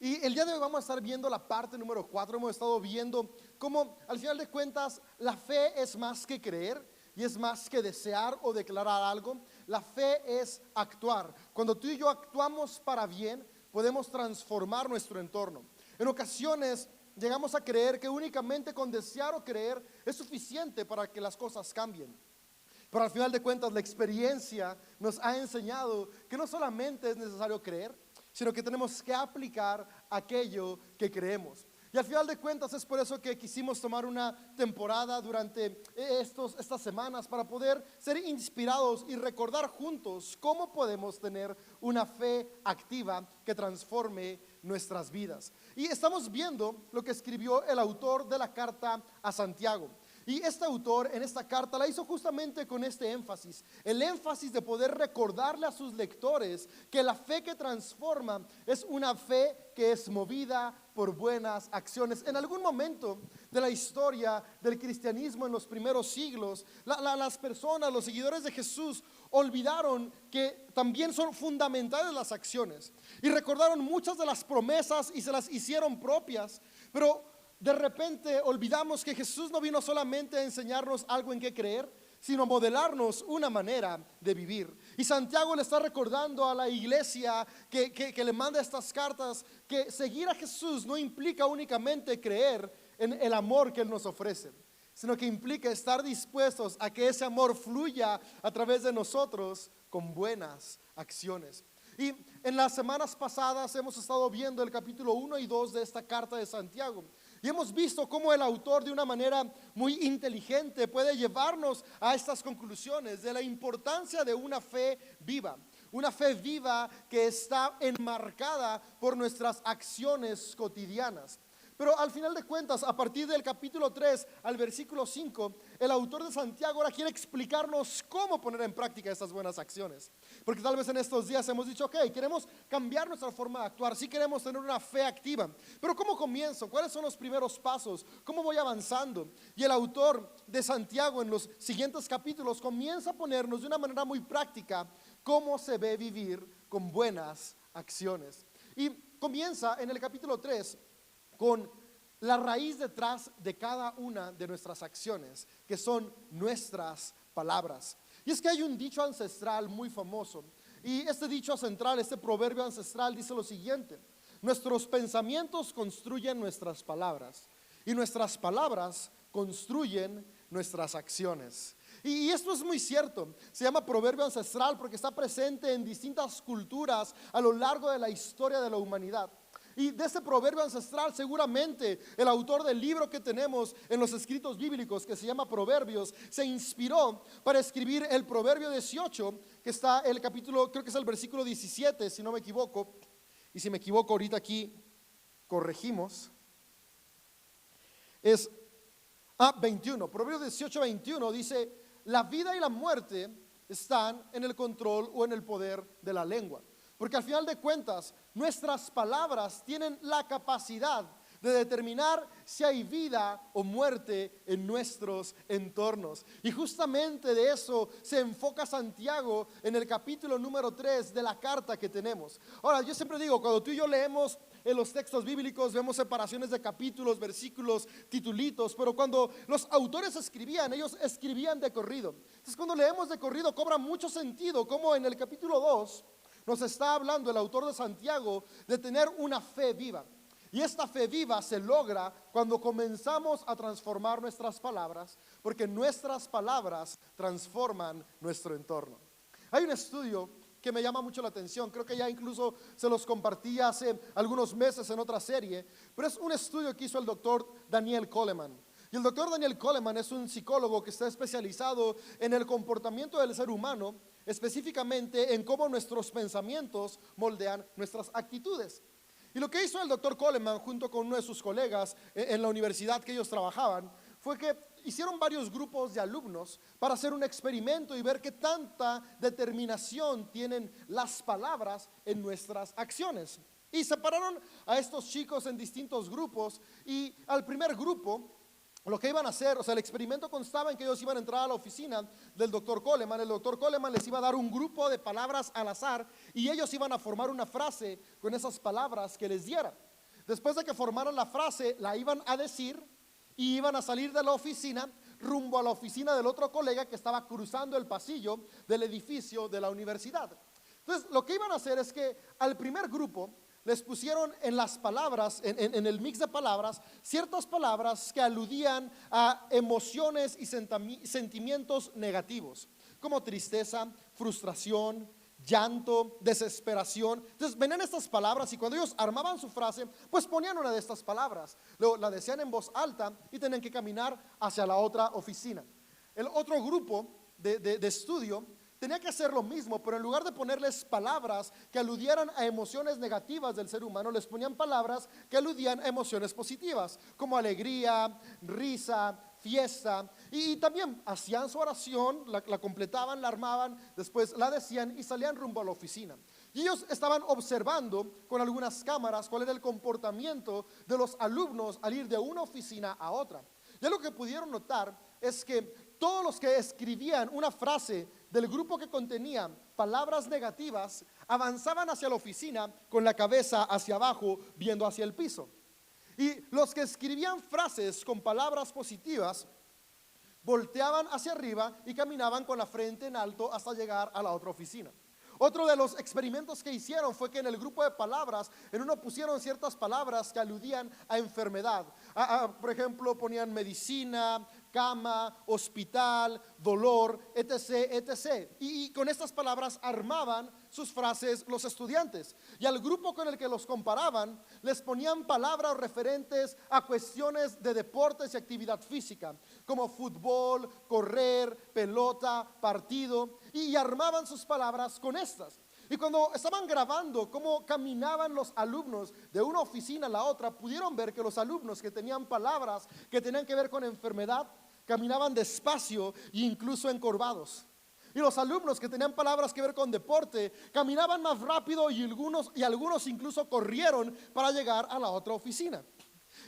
Y el día de hoy vamos a estar viendo la parte número 4. Hemos estado viendo cómo al final de cuentas la fe es más que creer y es más que desear o declarar algo. La fe es actuar. Cuando tú y yo actuamos para bien, podemos transformar nuestro entorno. En ocasiones llegamos a creer que únicamente con desear o creer es suficiente para que las cosas cambien. Pero al final de cuentas la experiencia nos ha enseñado que no solamente es necesario creer, sino que tenemos que aplicar aquello que creemos. Y al final de cuentas es por eso que quisimos tomar una temporada durante estas semanas para poder ser inspirados y recordar juntos cómo podemos tener una fe activa que transforme nuestras vidas. Y estamos viendo lo que escribió el autor de la carta a Santiago. Y este autor en esta carta la hizo justamente con este énfasis, el énfasis de poder recordarle a sus lectores que la fe que transforma es una fe que es movida por buenas acciones. En algún momento de la historia del cristianismo en los primeros siglos, las personas, los seguidores de Jesús olvidaron que también son fundamentales las acciones y recordaron muchas de las promesas y se las hicieron propias, pero de repente olvidamos que Jesús no vino solamente a enseñarnos algo en qué creer, sino a modelarnos una manera de vivir. Y Santiago le está recordando a la iglesia que le manda estas cartas que seguir a Jesús no implica únicamente creer en el amor que Él nos ofrece, sino que implica estar dispuestos a que ese amor fluya a través de nosotros con buenas acciones. Y en las semanas pasadas hemos estado viendo el capítulo 1 y 2 de esta carta de Santiago. Y hemos visto cómo el autor de una manera muy inteligente puede llevarnos a estas conclusiones de la importancia de una fe viva. Una fe viva que está enmarcada por nuestras acciones cotidianas. Pero al final de cuentas, a partir del capítulo 3 al versículo 5, el autor de Santiago ahora quiere explicarnos cómo poner en práctica estas buenas acciones. Porque tal vez en estos días hemos dicho, ok, queremos cambiar nuestra forma de actuar, sí queremos tener una fe activa. Pero ¿cómo comienzo? ¿Cuáles son los primeros pasos? ¿Cómo voy avanzando? Y el autor de Santiago en los siguientes capítulos comienza a ponernos de una manera muy práctica cómo se ve vivir con buenas acciones. Y comienza en el capítulo 3 con la raíz detrás de cada una de nuestras acciones, que son nuestras palabras. Y es que hay un dicho ancestral muy famoso, y este dicho central, este proverbio ancestral dice lo siguiente: nuestros pensamientos construyen nuestras palabras, y nuestras palabras construyen nuestras acciones. Y esto es muy cierto. Se llama proverbio ancestral porque está presente en distintas culturas a lo largo de la historia de la humanidad. Y de ese proverbio ancestral seguramente el autor del libro que tenemos en los escritos bíblicos, que se llama Proverbios, se inspiró para escribir el proverbio 18, que está el capítulo, creo que es el versículo 17 si no me equivoco. Y si me equivoco ahorita aquí corregimos. Es 21, Proverbios 18, 21 dice: la vida y la muerte están en el control o en el poder de la lengua. Porque al final de cuentas, nuestras palabras tienen la capacidad de determinar si hay vida o muerte en nuestros entornos. Y justamente de eso se enfoca Santiago en el capítulo número 3 de la carta que tenemos. Ahora, yo siempre digo, cuando tú y yo leemos en los textos bíblicos, vemos separaciones de capítulos, versículos, titulitos, pero cuando los autores escribían, ellos escribían de corrido. Entonces, cuando leemos de corrido, cobra mucho sentido, como en el capítulo 2 nos está hablando el autor de Santiago de tener una fe viva. Y esta fe viva se logra cuando comenzamos a transformar nuestras palabras, porque nuestras palabras transforman nuestro entorno. Hay un estudio que me llama mucho la atención, creo que ya incluso se los compartí hace algunos meses en otra serie, pero es un estudio que hizo el doctor Daniel Goleman. Y el doctor Daniel Goleman es un psicólogo que está especializado en el comportamiento del ser humano, específicamente en cómo nuestros pensamientos moldean nuestras actitudes. Y lo que hizo el doctor Goleman junto con uno de sus colegas en la universidad que ellos trabajaban fue que hicieron varios grupos de alumnos para hacer un experimento y ver qué tanta determinación tienen las palabras en nuestras acciones. Y separaron a estos chicos en distintos grupos, y al primer grupo lo que iban a hacer, o sea, el experimento constaba en que ellos iban a entrar a la oficina del doctor Goleman. El doctor Goleman les iba a dar un grupo de palabras al azar y ellos iban a formar una frase con esas palabras que les diera. Después de que formaron la frase, la iban a decir y iban a salir de la oficina rumbo a la oficina del otro colega que estaba cruzando el pasillo del edificio de la universidad. Entonces, lo que iban a hacer es que al primer grupo les pusieron en las palabras, en el mix de palabras, ciertas palabras que aludían a emociones y sentimientos negativos, como tristeza, frustración, llanto, desesperación. Entonces venían estas palabras y cuando ellos armaban su frase, pues ponían una de estas palabras, luego la decían en voz alta y tenían que caminar hacia la otra oficina. El otro grupo de estudio tenía que hacer lo mismo, pero en lugar de ponerles palabras que aludieran a emociones negativas del ser humano, les ponían palabras que aludían a emociones positivas, como alegría, risa, fiesta, y también hacían su oración, la completaban, la armaban, después la decían y salían rumbo a la oficina. Y ellos estaban observando con algunas cámaras cuál era el comportamiento de los alumnos al ir de una oficina a otra. Y lo que pudieron notar es que todos los que escribían una frase del grupo que contenía palabras negativas avanzaban hacia la oficina con la cabeza hacia abajo, viendo hacia el piso. Y los que escribían frases con palabras positivas volteaban hacia arriba y caminaban con la frente en alto hasta llegar a la otra oficina. Otro de los experimentos que hicieron fue que en el grupo de palabras, en uno pusieron ciertas palabras que aludían a enfermedad. Por ejemplo, ponían medicina, cama, hospital, dolor, etc., etc. Y con estas palabras armaban sus frases los estudiantes. Y al grupo con el que los comparaban, les ponían palabras referentes a cuestiones de deportes y actividad física, como fútbol, correr, pelota, partido, y armaban sus palabras con estas. Y cuando estaban grabando cómo caminaban los alumnos de una oficina a la otra, pudieron ver que los alumnos que tenían palabras que tenían que ver con enfermedad, caminaban despacio e incluso encorvados. Y los alumnos que tenían palabras que ver con deporte, caminaban más rápido y algunos incluso corrieron para llegar a la otra oficina.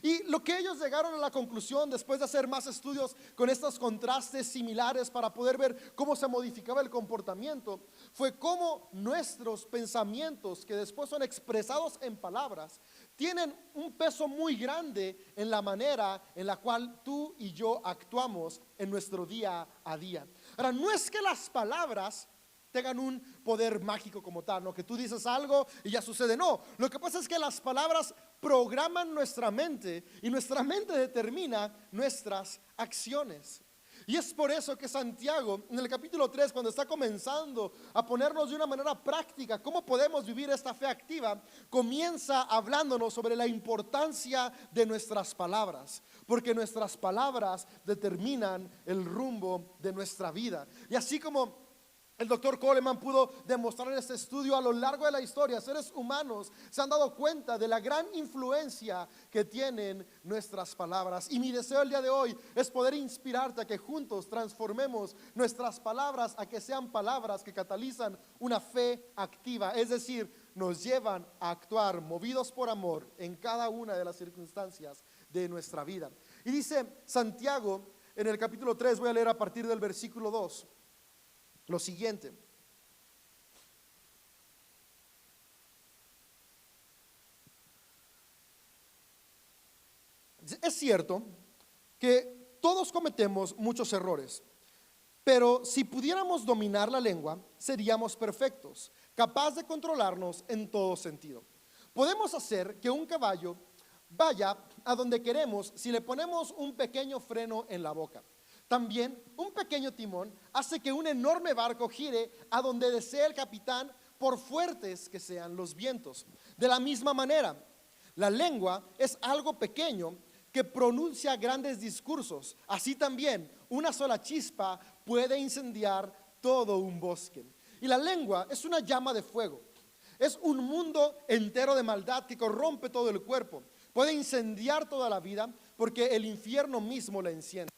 Y lo que ellos llegaron a la conclusión después de hacer más estudios con estos contrastes similares para poder ver cómo se modificaba el comportamiento, fue cómo nuestros pensamientos, que después son expresados en palabras, tienen un peso muy grande en la manera en la cual tú y yo actuamos en nuestro día a día. Ahora, no es que las palabras tengan un poder mágico como tal, ¿no? Que tú dices algo y ya sucede. No, lo que pasa es que las palabras programan nuestra mente y nuestra mente determina nuestras acciones. Y es por eso que Santiago, en el capítulo 3, cuando está comenzando a ponernos de una manera práctica cómo podemos vivir esta fe activa, comienza hablándonos sobre la importancia de nuestras palabras, porque nuestras palabras determinan el rumbo de nuestra vida. Y así como el doctor Coleman pudo demostrar en este estudio, a lo largo de la historia, seres humanos se han dado cuenta de la gran influencia que tienen nuestras palabras. Y mi deseo el día de hoy es poder inspirarte a que juntos transformemos nuestras palabras a que sean palabras que catalizan una fe activa, es decir, nos llevan a actuar movidos por amor en cada una de las circunstancias de nuestra vida. Y dice Santiago en el capítulo 3, voy a leer a partir del versículo 2. Lo siguiente: es cierto que todos cometemos muchos errores, pero si pudiéramos dominar la lengua, seríamos perfectos, capaz de controlarnos en todo sentido. Podemos hacer que un caballo vaya a donde queremos si le ponemos un pequeño freno en la boca. También un pequeño timón hace que un enorme barco gire a donde desee el capitán, por fuertes que sean los vientos. De la misma manera, la lengua es algo pequeño que pronuncia grandes discursos. Así también, una sola chispa puede incendiar todo un bosque. Y la lengua es una llama de fuego. Es un mundo entero de maldad que corrompe todo el cuerpo. Puede incendiar toda la vida porque el infierno mismo la enciende.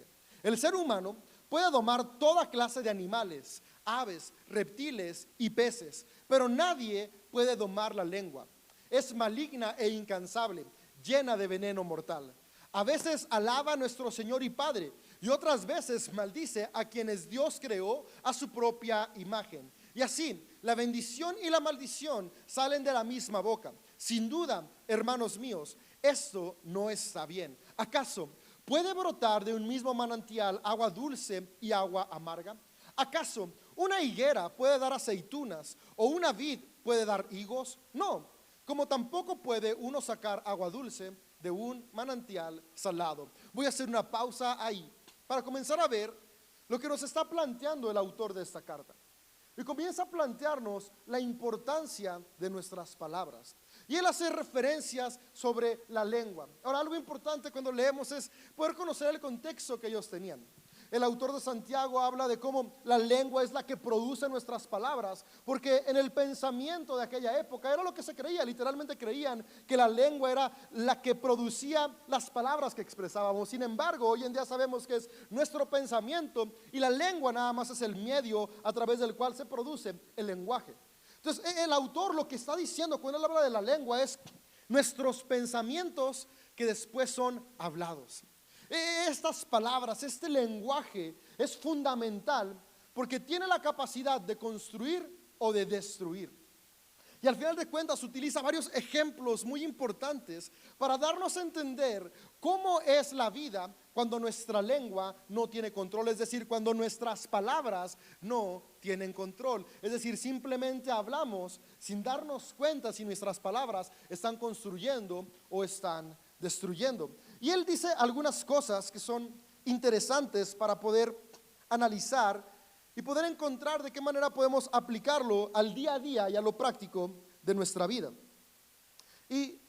El ser humano puede domar toda clase de animales, aves, reptiles y peces, pero nadie puede domar la lengua. Es maligna e incansable, llena de veneno mortal. A veces alaba a nuestro Señor y Padre y otras veces maldice a quienes Dios creó a su propia imagen. Y así, la bendición y la maldición salen de la misma boca. sin duda, hermanos míos, esto no está bien. ¿Acaso puede brotar de un mismo manantial agua dulce y agua amarga? ¿Acaso una higuera puede dar aceitunas o una vid puede dar higos? No, como tampoco puede uno sacar agua dulce de un manantial salado. Voy a hacer una pausa ahí para comenzar a ver lo que nos está planteando el autor de esta carta. Y comienza a plantearnos la importancia de nuestras palabras. Y él hace referencias sobre la lengua. Ahora, algo importante cuando leemos es poder conocer el contexto que ellos tenían. El autor de Santiago habla de cómo la lengua es la que produce nuestras palabras, porque en el pensamiento de aquella época era lo que se creía, literalmente creían que la lengua era la que producía las palabras que expresábamos. Sin embargo, hoy en día sabemos que es nuestro pensamiento y la lengua nada más es el medio a través del cual se produce el lenguaje. Entonces, el autor lo que está diciendo cuando él habla de la lengua es nuestros pensamientos que después son hablados. Estas palabras, este lenguaje es fundamental porque tiene la capacidad de construir o de destruir. Y al final de cuentas utiliza varios ejemplos muy importantes para darnos a entender cómo es la vida cuando nuestra lengua no tiene control, es decir, cuando nuestras palabras no tienen control. Es decir, simplemente hablamos sin darnos cuenta si nuestras palabras están construyendo o están destruyendo. Y él dice algunas cosas que son interesantes para poder analizar y poder encontrar de qué manera podemos aplicarlo al día a día y a lo práctico de nuestra vida. Y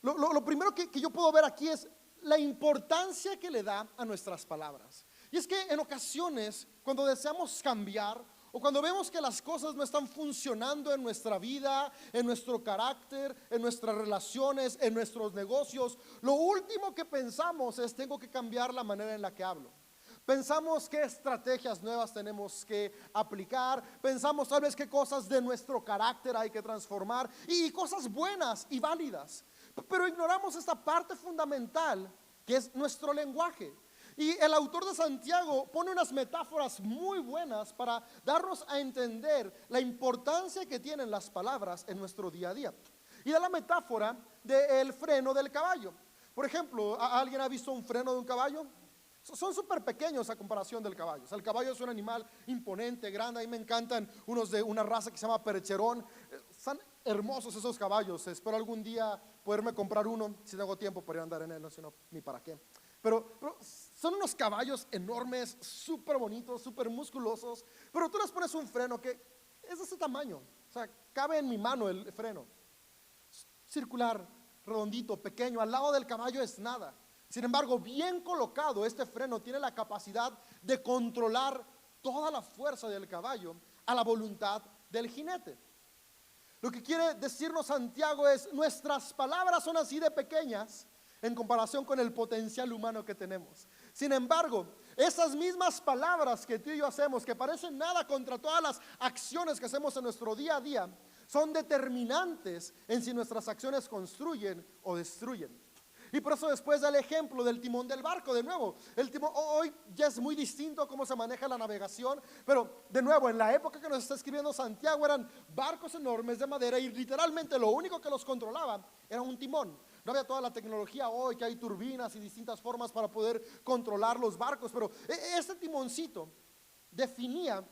lo primero que yo puedo ver aquí es la importancia que le da a nuestras palabras. Y es que en ocasiones, cuando deseamos cambiar o cuando vemos que las cosas no están funcionando en nuestra vida, en nuestro carácter, en nuestras relaciones, en nuestros negocios, lo último que pensamos es: tengo que cambiar la manera en la que hablo. Pensamos qué estrategias nuevas tenemos que aplicar, pensamos tal vez qué cosas de nuestro carácter hay que transformar y cosas buenas y válidas, pero ignoramos esta parte fundamental que es nuestro lenguaje. Y el autor de Santiago pone unas metáforas muy buenas para darnos a entender la importancia que tienen las palabras en nuestro día a día. Y da la metáfora del freno del caballo. Por ejemplo, ¿alguien ha visto un freno de un caballo? Son súper pequeños a comparación del caballo. O sea, el caballo es un animal imponente, grande. A mí me encantan unos de una raza que se llama Percherón. Están hermosos esos caballos. Espero algún día poderme comprar uno, si tengo tiempo para ir a andar en él, no, si no, ni para qué. Pero son unos caballos enormes, súper bonitos, súper musculosos. Pero tú les pones un freno que es de ese tamaño. O sea, cabe en mi mano el freno. Circular, redondito, pequeño. Al lado del caballo es nada. Sin embargo, bien colocado, este freno tiene la capacidad de controlar toda la fuerza del caballo a la voluntad del jinete. Lo que quiere decirnos Santiago es: nuestras palabras son así de pequeñas en comparación con el potencial humano que tenemos. Sin embargo, esas mismas palabras que tú y yo hacemos, que parecen nada contra todas las acciones que hacemos en nuestro día a día, son determinantes en si nuestras acciones construyen o destruyen. Y por eso después da el ejemplo del timón del barco. De nuevo, el timón hoy ya es muy distinto cómo se maneja la navegación, pero de nuevo, en la época que nos está escribiendo Santiago, eran barcos enormes de madera y literalmente lo único que los controlaba era un timón. No había toda la tecnología hoy, que hay turbinas y distintas formas para poder controlar los barcos, pero este timoncito definía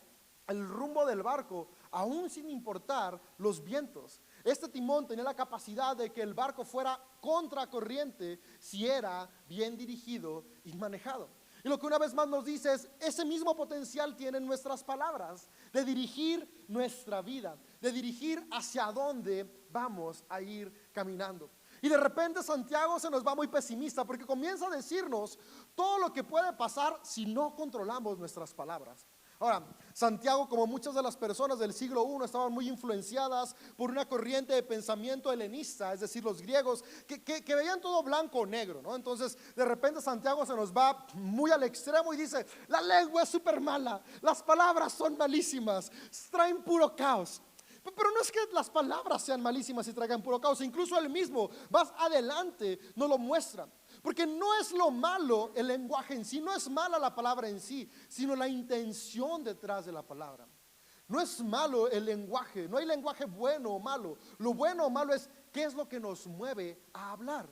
el rumbo del barco, aún sin importar los vientos. Este timón tenía la capacidad de que el barco fuera contracorriente si era bien dirigido y manejado. Y lo que una vez más nos dice es: ese mismo potencial tienen nuestras palabras de dirigir nuestra vida, de dirigir hacia dónde vamos a ir caminando. Y de repente Santiago se nos va muy pesimista porque comienza a decirnos todo lo que puede pasar si no controlamos nuestras palabras. Ahora, Santiago, como muchas de las personas del siglo I, estaban muy influenciadas por una corriente de pensamiento helenista, es decir, los griegos, que veían todo blanco o negro, ¿no? Entonces, de repente Santiago se nos va muy al extremo y dice: la lengua es súper mala, las palabras son malísimas, traen puro caos. Pero no es que las palabras sean malísimas y traigan puro caos, incluso él mismo, más adelante, nos lo muestra. Porque no es lo malo el lenguaje en sí, no es mala la palabra en sí, sino la intención detrás de la palabra. No es malo el lenguaje, no hay lenguaje bueno o malo. Lo bueno o malo es ¿qué es lo que nos mueve a hablar?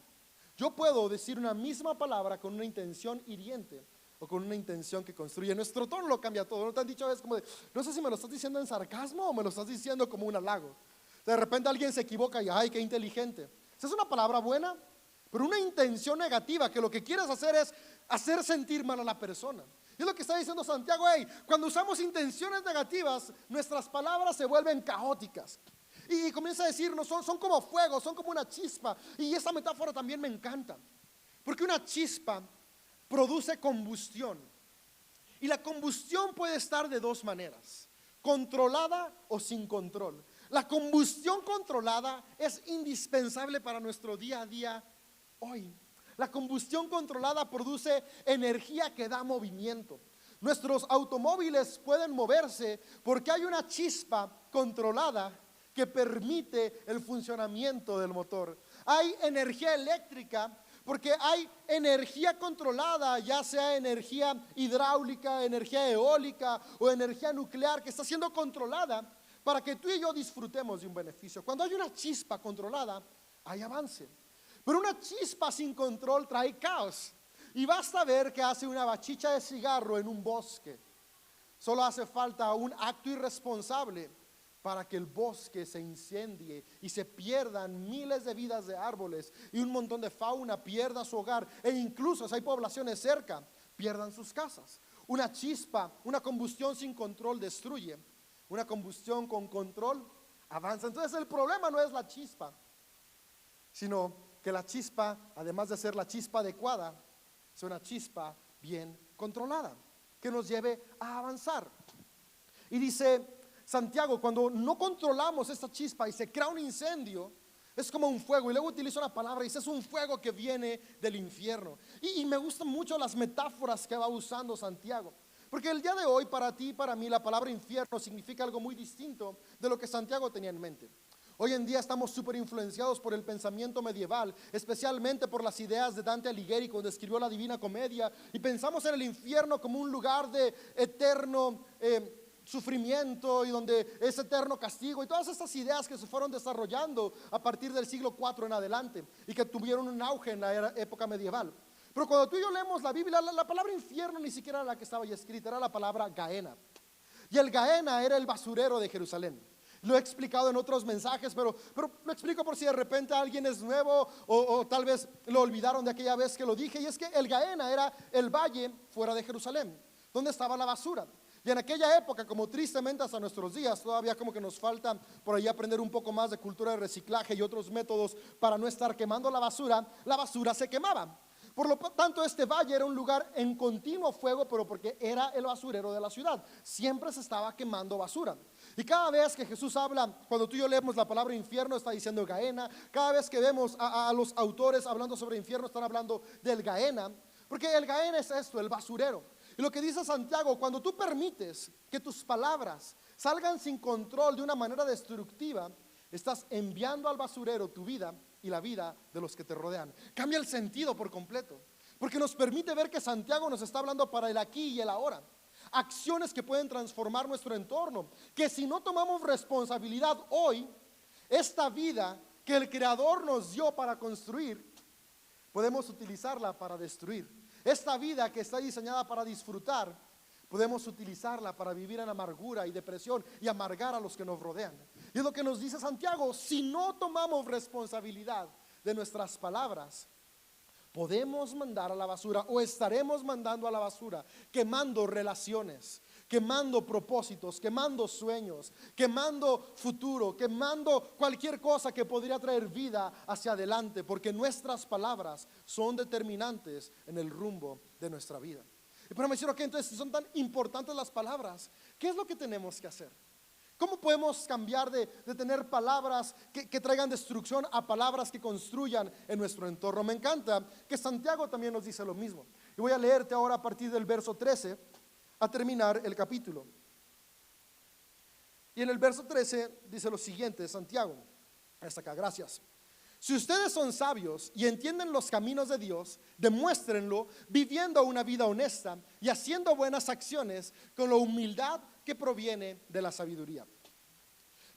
Yo puedo decir una misma palabra con una intención hiriente o con una intención que construye. Nuestro tono lo cambia todo. ¿No te han dicho a veces como de, no sé si me lo estás diciendo en sarcasmo o me lo estás diciendo como un halago? De repente alguien se equivoca y ay, qué inteligente. Esa es una palabra buena, pero una intención negativa que lo que quieres hacer es hacer sentir mal a la persona. Y es lo que está diciendo Santiago. Hey, cuando usamos intenciones negativas, nuestras palabras se vuelven caóticas. Y comienza a decirnos, son como fuego, son como una chispa. Y esa metáfora también me encanta, porque una chispa produce combustión. Y la combustión puede estar de dos maneras: controlada o sin control. La combustión controlada es indispensable para nuestro día a día hoy. La combustión controlada produce energía que da movimiento. Nuestros automóviles pueden moverse porque hay una chispa controlada que permite el funcionamiento del motor. Hay energía eléctrica porque hay energía controlada, ya sea energía hidráulica, energía eólica o energía nuclear, que está siendo controlada para que tú y yo disfrutemos de un beneficio. Cuando hay una chispa controlada, hay avance. Pero una chispa sin control trae caos. Y basta ver que hace una bachicha de cigarro en un bosque. Solo hace falta un acto irresponsable para que el bosque se incendie y se pierdan miles de vidas de árboles y un montón de fauna pierda su hogar, e incluso si hay poblaciones cerca, pierdan sus casas. Una chispa, una combustión sin control destruye. Una combustión con control avanza. Entonces el problema no es la chispa, sino que la chispa, además de ser la chispa adecuada, es una chispa bien controlada que nos lleve a avanzar. Y dice Santiago, cuando no controlamos esta chispa y se crea un incendio, es como un fuego. Y luego utiliza una palabra y dice, es un fuego que viene del infierno. Y me gustan mucho las metáforas que va usando Santiago, porque el día de hoy para ti y para mí la palabra infierno significa algo muy distinto de lo que Santiago tenía en mente. Hoy en día estamos súper influenciados por el pensamiento medieval, especialmente por las ideas de Dante Alighieri cuando escribió la Divina Comedia, y pensamos en el infierno como un lugar de eterno sufrimiento y donde es eterno castigo, y todas estas ideas que se fueron desarrollando a partir del siglo IV en adelante y que tuvieron un auge en la época medieval. Pero cuando tú y yo leemos la Biblia, la palabra infierno ni siquiera era la que estaba ahí escrita, era la palabra Gaena. Y el Gaena era el basurero de Jerusalén. Lo he explicado en otros mensajes, pero lo explico por si de repente alguien es nuevo o tal vez lo olvidaron de aquella vez que lo dije. Y es que el Gaena era el valle fuera de Jerusalén, donde estaba la basura. Y en aquella época, como tristemente hasta nuestros días, todavía como que nos falta por ahí aprender un poco más de cultura de reciclaje y otros métodos para no estar quemando la basura se quemaba. Por lo tanto, este valle era un lugar en continuo fuego, pero porque era el basurero de la ciudad. Siempre se estaba quemando basura. Y cada vez que Jesús habla, cuando tú y yo leemos la palabra infierno, está diciendo Gaena. Cada vez que vemos a los autores hablando sobre infierno, están hablando del Gaena, porque el Gaena es esto, el basurero. Y lo que dice Santiago, cuando tú permites que tus palabras salgan sin control de una manera destructiva, estás enviando al basurero tu vida y la vida de los que te rodean. Cambia el sentido por completo, porque nos permite ver que Santiago nos está hablando para el aquí y el ahora. Acciones que pueden transformar nuestro entorno, que si no tomamos responsabilidad hoy, esta vida que el Creador nos dio para construir, podemos utilizarla para destruir. Esta vida que está diseñada para disfrutar, podemos utilizarla para vivir en amargura y depresión y amargar a los que nos rodean. Y es lo que nos dice Santiago: si no tomamos responsabilidad de nuestras palabras, podemos mandar a la basura, o estaremos mandando a la basura, quemando relaciones, quemando propósitos, quemando sueños, quemando futuro, quemando cualquier cosa que podría traer vida hacia adelante, porque nuestras palabras son determinantes en el rumbo de nuestra vida. Y para me decir, ok, entonces si son tan importantes las palabras, ¿qué es lo que tenemos que hacer? ¿Cómo podemos cambiar de tener palabras que traigan destrucción a palabras que construyan en nuestro entorno? Me encanta que Santiago también nos dice lo mismo. Y voy a leerte ahora a partir del verso 13 a terminar el capítulo. Y en el verso 13 dice lo siguiente, Santiago, hasta acá, gracias. Si ustedes son sabios y entienden los caminos de Dios, demuéstrenlo viviendo una vida honesta y haciendo buenas acciones con la humildad que proviene de la sabiduría.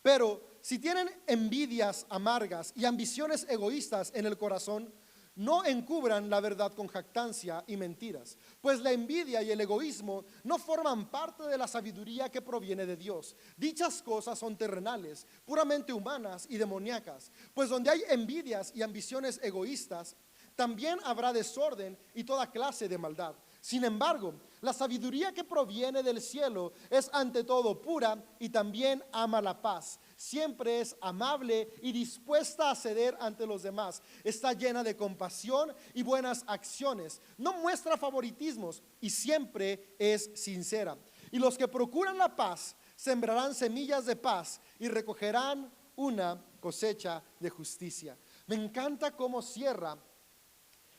Pero si tienen envidias amargas y ambiciones egoístas en el corazón, no encubran la verdad con jactancia y mentiras, pues la envidia y el egoísmo no forman parte de la sabiduría que proviene de Dios. Dichas cosas son terrenales, puramente humanas y demoníacas, pues donde hay envidias y ambiciones egoístas, también habrá desorden y toda clase de maldad. Sin embargo, la sabiduría que proviene del cielo es ante todo pura y también ama la paz. Siempre es amable y dispuesta a ceder ante los demás. Está llena de compasión y buenas acciones. No muestra favoritismos y siempre es sincera. Y los que procuran la paz sembrarán semillas de paz y recogerán una cosecha de justicia. Me encanta cómo cierra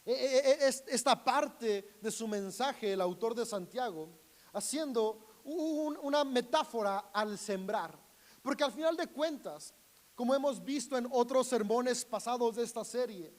esta parte de su mensaje el autor de Santiago, haciendo una metáfora al sembrar, porque al final de cuentas, como hemos visto en otros sermones pasados de esta serie,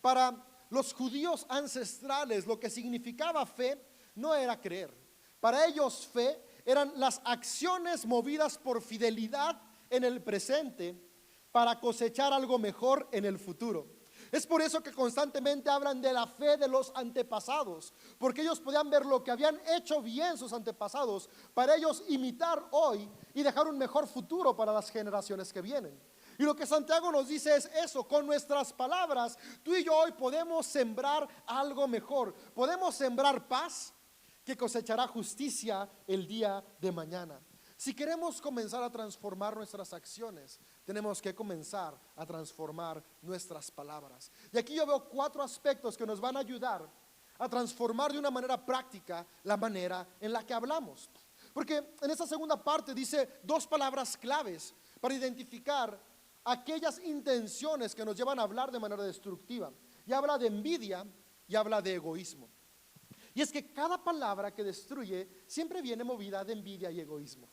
para los judíos ancestrales lo que significaba fe no era creer. Para ellos fe eran las acciones movidas por fidelidad en el presente para cosechar algo mejor en el futuro. Es por eso que constantemente hablan de la fe de los antepasados, porque ellos podían ver lo que habían hecho bien sus antepasados para ellos imitar hoy y dejar un mejor futuro para las generaciones que vienen. Y lo que Santiago nos dice es eso: con nuestras palabras, tú y yo hoy podemos sembrar algo mejor. Podemos sembrar paz que cosechará justicia el día de mañana. Si queremos comenzar a transformar nuestras acciones, tenemos que comenzar a transformar nuestras palabras. Y aquí yo veo 4 aspectos que nos van a ayudar a transformar de una manera práctica la manera en la que hablamos. Porque en esta segunda parte dice 2 palabras claves para identificar aquellas intenciones que nos llevan a hablar de manera destructiva. Y habla de envidia y habla de egoísmo. Y es que cada palabra que destruye siempre viene movida de envidia y egoísmo.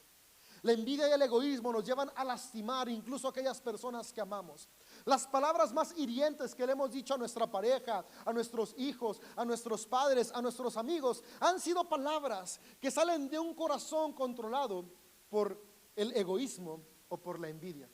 La envidia y el egoísmo nos llevan a lastimar incluso a aquellas personas que amamos. Las palabras más hirientes que le hemos dicho a nuestra pareja, a nuestros hijos, a nuestros padres, a nuestros amigos, han sido palabras que salen de un corazón controlado por el egoísmo o por la envidia.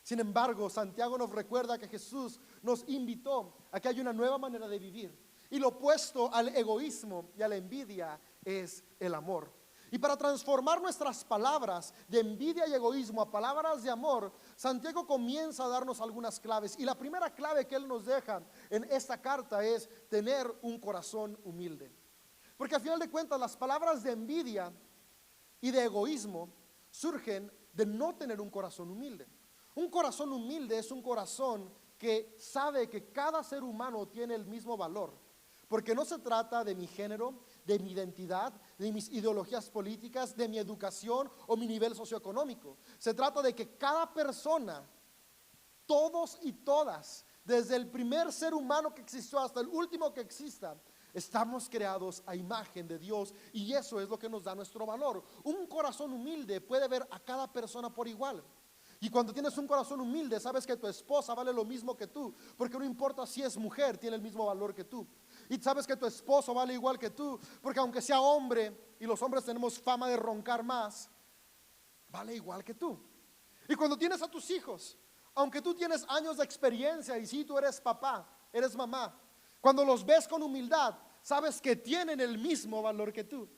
Sin embargo, Santiago nos recuerda que Jesús nos invitó a que haya una nueva manera de vivir, y lo opuesto al egoísmo y a la envidia es el amor. Y para transformar nuestras palabras de envidia y egoísmo a palabras de amor, Santiago comienza a darnos algunas claves. Y la primera clave que él nos deja en esta carta es tener un corazón humilde. Porque al final de cuentas las palabras de envidia y de egoísmo surgen de no tener un corazón humilde. Un corazón humilde es un corazón que sabe que cada ser humano tiene el mismo valor. Porque no se trata de mi género, de mi identidad, de mis ideologías políticas, de mi educación o mi nivel socioeconómico. Se trata de que cada persona, todos y todas, desde el primer ser humano que existió hasta el último que exista, estamos creados a imagen de Dios, y eso es lo que nos da nuestro valor. Un corazón humilde puede ver a cada persona por igual. Y cuando tienes un corazón humilde, sabes que tu esposa vale lo mismo que tú, porque no importa si es mujer, tiene el mismo valor que tú. Y sabes que tu esposo vale igual que tú, porque aunque sea hombre, y los hombres tenemos fama de roncar más, vale igual que tú. Y cuando tienes a tus hijos, aunque tú tienes años de experiencia, y si tú eres papá, eres mamá, cuando los ves con humildad, sabes que tienen el mismo valor que tú.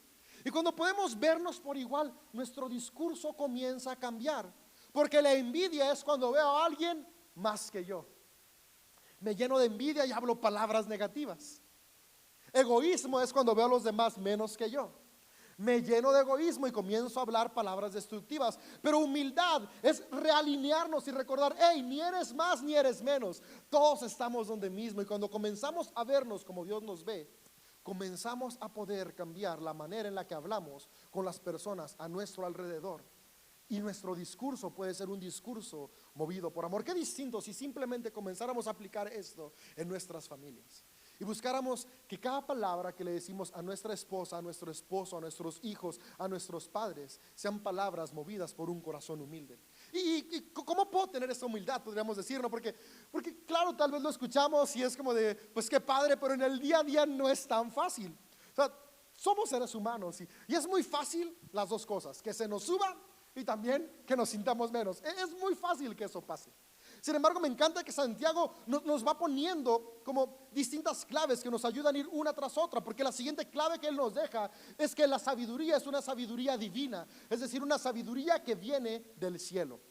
Y cuando podemos vernos por igual, nuestro discurso comienza a cambiar. Porque la envidia es cuando veo a alguien más que yo. Me lleno de envidia y hablo palabras negativas. Egoísmo es cuando veo a los demás menos que yo. Me lleno de egoísmo y comienzo a hablar palabras destructivas. Pero humildad es realinearnos y recordar: hey, ni eres más ni eres menos. Todos estamos donde mismo. Y cuando comenzamos a vernos como Dios nos ve, comenzamos a poder cambiar la manera en la que hablamos con las personas a nuestro alrededor. Y nuestro discurso puede ser un discurso movido por amor. Qué distinto si simplemente comenzáramos a aplicar esto en nuestras familias y buscáramos que cada palabra que le decimos a nuestra esposa, a nuestro esposo, a nuestros hijos, a nuestros padres, sean palabras movidas por un corazón humilde. ¿Y cómo puedo tener esa humildad? Podríamos decir, ¿no? Porque claro, tal vez lo escuchamos y es como de, pues qué padre, pero en el día a día no es tan fácil. O sea, somos seres humanos y es muy fácil las dos cosas: que se nos suba y también que nos sintamos menos. Es muy fácil que eso pase. Sin embargo, me encanta que Santiago nos va poniendo como distintas claves que nos ayudan a ir una tras otra, porque la siguiente clave que él nos deja es que la sabiduría es una sabiduría divina, es decir, una sabiduría que viene del cielo.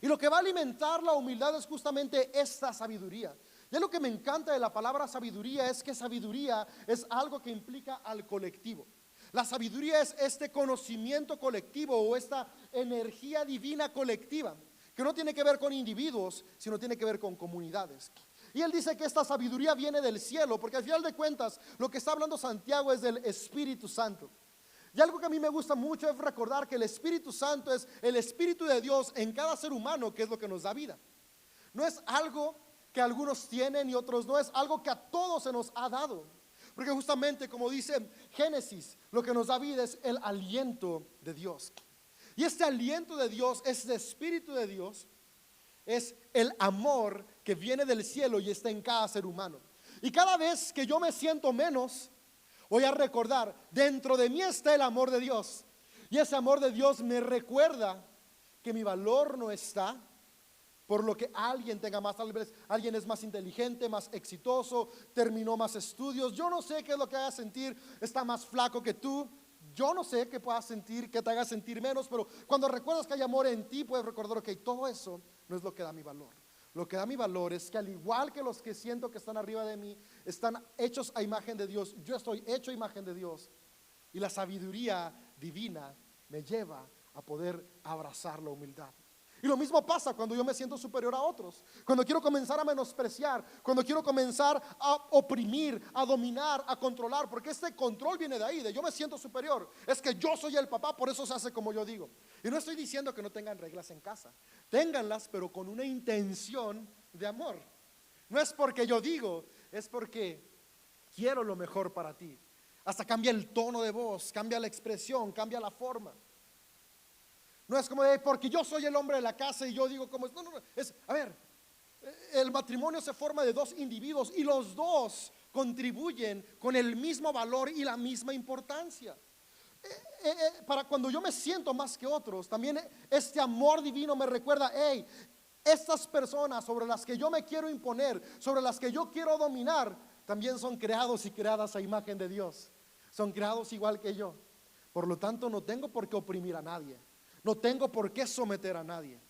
Y lo que va a alimentar la humildad es justamente esta sabiduría. Y lo que me encanta de la palabra sabiduría es que sabiduría es algo que implica al colectivo. La sabiduría es este conocimiento colectivo o esta energía divina colectiva, que no tiene que ver con individuos, sino tiene que ver con comunidades. Y él dice que esta sabiduría viene del cielo, porque al final de cuentas lo que está hablando Santiago es del Espíritu Santo. Y algo que a mí me gusta mucho es recordar que el Espíritu Santo es el Espíritu de Dios en cada ser humano, que es lo que nos da vida. No es algo que algunos tienen y otros no, es algo que a todos se nos ha dado. Porque justamente como dice Génesis, lo que nos da vida es el aliento de Dios. Y este aliento de Dios, este Espíritu de Dios, es el amor que viene del cielo y está en cada ser humano. Y cada vez que yo me siento menos, voy a recordar, dentro de mí está el amor de Dios. Y ese amor de Dios me recuerda que mi valor no está por lo que alguien tenga más. Tal vez alguien es más inteligente, más exitoso, terminó más estudios. Yo no sé qué es lo que haga sentir, está más flaco que tú. Yo no sé qué puedas sentir, que te haga sentir menos, pero cuando recuerdas que hay amor en ti, puedes recordar que todo eso no es lo que da mi valor. Lo que da mi valor es que al igual que los que siento que están arriba de mí, están hechos a imagen de Dios, yo estoy hecho a imagen de Dios. Y la sabiduría divina me lleva a poder abrazar la humildad. Y lo mismo pasa cuando yo me siento superior a otros, cuando quiero comenzar a menospreciar, cuando quiero comenzar a oprimir, a dominar, a controlar, porque este control viene de ahí, de yo me siento superior, es que yo soy el papá, por eso se hace como yo digo. Y no estoy diciendo que no tengan reglas en casa, ténganlas, pero con una intención de amor. No es porque yo digo, es porque quiero lo mejor para ti. Hasta cambia el tono de voz, cambia la expresión, cambia la forma. No es como de porque yo soy el hombre de la casa y yo digo como es. No, es, a ver, el matrimonio se forma de dos individuos y los dos contribuyen con el mismo valor y la misma importancia. Para cuando yo me siento más que otros, también este amor divino me recuerda, hey, estas personas sobre las que yo me quiero imponer, sobre las que yo quiero dominar, también son creados y creadas a imagen de Dios. Son creados igual que yo. Por lo tanto, no tengo por qué oprimir a nadie. No tengo por qué someter a nadie.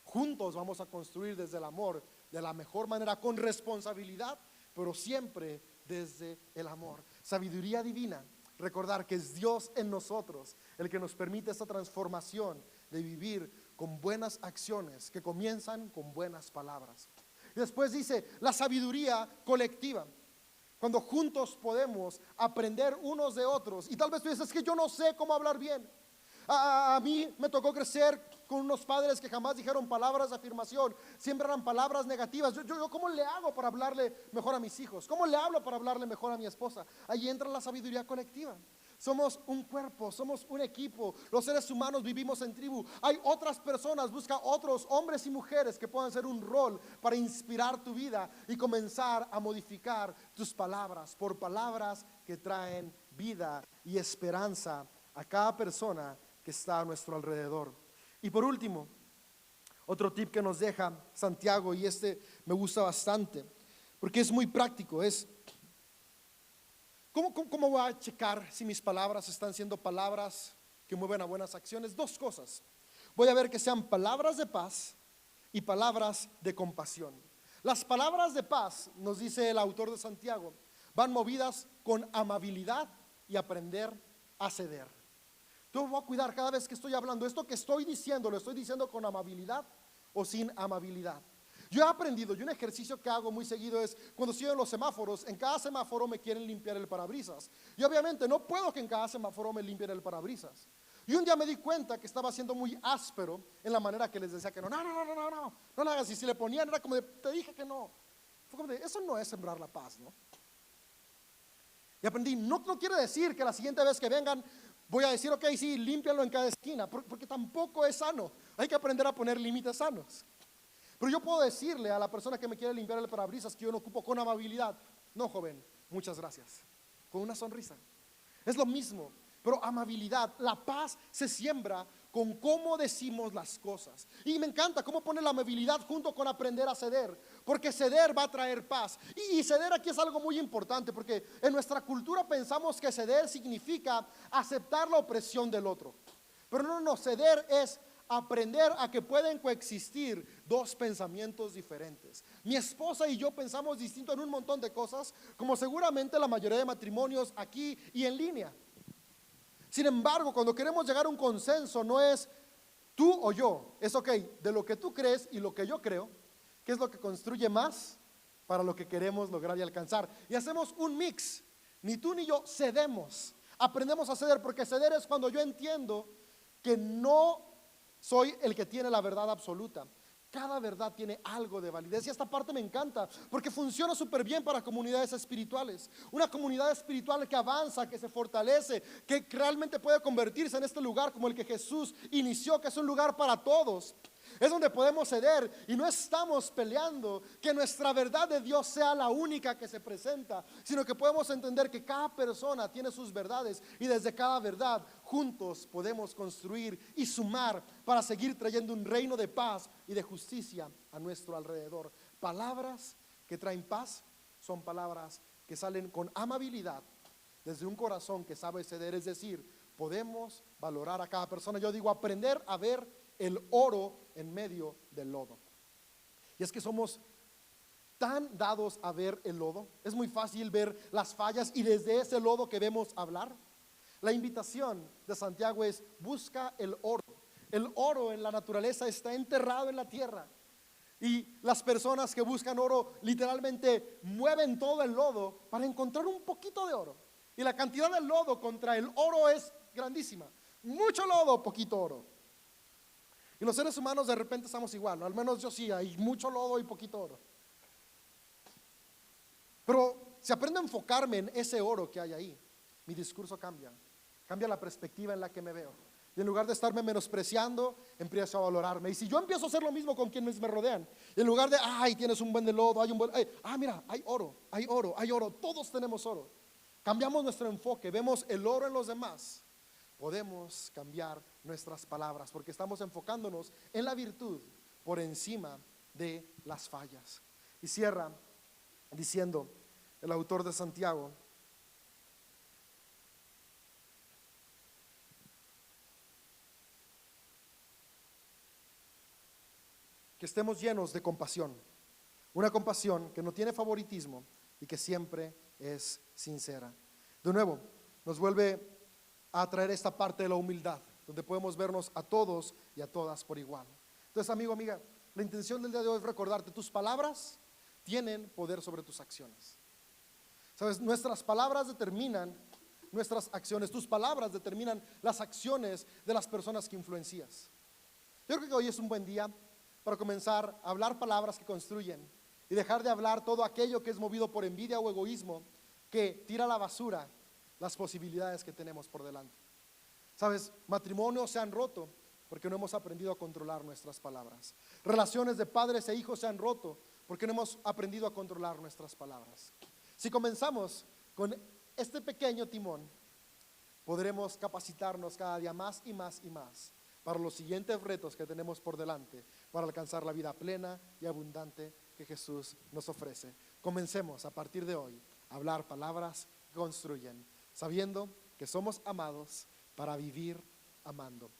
Juntos vamos a construir desde el amor de la mejor manera, con responsabilidad, pero siempre desde el amor. Sabiduría divina, recordar que es Dios en nosotros el que nos permite esta transformación de vivir con buenas acciones que comienzan con buenas palabras. Y después dice la sabiduría colectiva, cuando juntos podemos aprender unos de otros. Y tal vez tú dices, es que yo no sé cómo hablar bien. A mí me tocó crecer con unos padres que jamás dijeron palabras de afirmación, siempre eran palabras negativas. Yo ¿cómo le hago para hablarle mejor a mis hijos? ¿Cómo le hablo para hablarle mejor a mi esposa? Ahí entra la sabiduría colectiva. Somos un cuerpo, somos un equipo. Los seres humanos vivimos en tribu. Hay otras personas, busca otros hombres y mujeres que puedan ser un rol para inspirar tu vida y comenzar a modificar tus palabras por palabras que traen vida y esperanza a cada persona que está a nuestro alrededor. Y por último, otro tip que nos deja Santiago, y este me gusta bastante porque es muy práctico, es ¿cómo voy a checar si mis palabras están siendo palabras que mueven a buenas acciones? Dos cosas. Voy a ver que sean palabras de paz y palabras de compasión. Las palabras de paz, nos dice el autor de Santiago, van movidas con amabilidad y aprender a ceder. Yo voy a cuidar cada vez que estoy hablando, esto que estoy diciendo, lo estoy diciendo con amabilidad o sin amabilidad. Yo he aprendido, y un ejercicio que hago muy seguido es cuando estoy en los semáforos, en cada semáforo me quieren limpiar el parabrisas. Y obviamente no puedo que en cada semáforo me limpien el parabrisas. Y un día me di cuenta que estaba siendo muy áspero en la manera que les decía que no lo hagas. Y si le ponían era como de, te dije que no. Fue como de, eso no es sembrar la paz, ¿no? Y aprendí, no quiere decir que la siguiente vez que vengan voy a decir, ok, sí, límpialo en cada esquina, porque tampoco es sano. Hay que aprender a poner límites sanos. Pero yo puedo decirle a la persona que me quiere limpiar el parabrisas que yo no ocupo con amabilidad, no joven, muchas gracias, con una sonrisa. Es lo mismo, pero amabilidad. La paz se siembra con cómo decimos las cosas. Y me encanta cómo pone la amabilidad junto con aprender a ceder, porque ceder va a traer paz. Y ceder aquí es algo muy importante, porque en nuestra cultura pensamos que ceder significa aceptar la opresión del otro. Pero no, ceder es aprender a que pueden coexistir dos pensamientos diferentes. Mi esposa y yo pensamos distinto en un montón de cosas, como seguramente la mayoría de matrimonios aquí y en línea. Sin embargo, cuando queremos llegar a un consenso, no es tú o yo, es ok, de lo que tú crees y lo que yo creo, ¿qué es lo que construye más para lo que queremos lograr y alcanzar? Y hacemos un mix, ni tú ni yo cedemos, aprendemos a ceder, porque ceder es cuando yo entiendo que no soy el que tiene la verdad absoluta. Cada verdad tiene algo de validez, y esta parte me encanta porque funciona súper bien para comunidades espirituales. Una comunidad espiritual que avanza, que se fortalece, que realmente puede convertirse en este lugar como el que Jesús inició, que es un lugar para todos. Es donde podemos ceder y no estamos peleando que nuestra verdad de Dios sea la única que se presenta, sino que podemos entender que cada persona tiene sus verdades, y desde cada verdad juntos podemos construir y sumar para seguir trayendo un reino de paz y de justicia a nuestro alrededor. Palabras que traen paz son palabras que salen con amabilidad desde un corazón que sabe ceder, es decir, podemos valorar a cada persona. Yo digo, aprender a ver el oro en medio del lodo. Y es que somos tan dados a ver el lodo. Es muy fácil ver las fallas y desde ese lodo que vemos hablar. La invitación de Santiago es: busca el oro. El oro en la naturaleza está enterrado en la tierra, y las personas que buscan oro literalmente mueven todo el lodo para encontrar un poquito de oro. Y la cantidad de lodo contra el oro es grandísima. Mucho lodo, poquito oro. Y los seres humanos de repente estamos igual, ¿no? Al menos yo sí, hay mucho lodo y poquito oro. Pero si aprendo a enfocarme en ese oro que hay ahí, mi discurso cambia la perspectiva en la que me veo. Y en lugar de estarme menospreciando, empiezo a valorarme. Y si yo empiezo a hacer lo mismo con quienes me rodean, en lugar de, ay, tienes un buen de lodo, mira, hay oro, hay oro, hay oro, todos tenemos oro. Cambiamos nuestro enfoque, vemos el oro en los demás. Podemos cambiar nuestras palabras porque estamos enfocándonos en la virtud por encima de las fallas. Y cierra diciendo el autor de Santiago: que estemos llenos de compasión, una compasión que no tiene favoritismo y que siempre es sincera. De nuevo, nos vuelve a traer esta parte de la humildad, donde podemos vernos a todos y a todas por igual. Entonces, amigo, amiga, la intención del día de hoy es recordarte: tus palabras tienen poder sobre tus acciones. Sabes, nuestras palabras determinan nuestras acciones. Tus palabras determinan las acciones de las personas que influencias. Yo creo que hoy es un buen día para comenzar a hablar palabras que construyen y dejar de hablar todo aquello que es movido por envidia o egoísmo, que tira a la basura las posibilidades que tenemos por delante. Sabes, matrimonios se han roto porque no hemos aprendido a controlar nuestras palabras. Relaciones de padres e hijos se han roto porque no hemos aprendido a controlar nuestras palabras. Si comenzamos con este pequeño timón, podremos capacitarnos cada día más y más y más para los siguientes retos que tenemos por delante, para alcanzar la vida plena y abundante que Jesús nos ofrece. Comencemos a partir de hoy a hablar palabras que construyen, sabiendo que somos amados para vivir amando.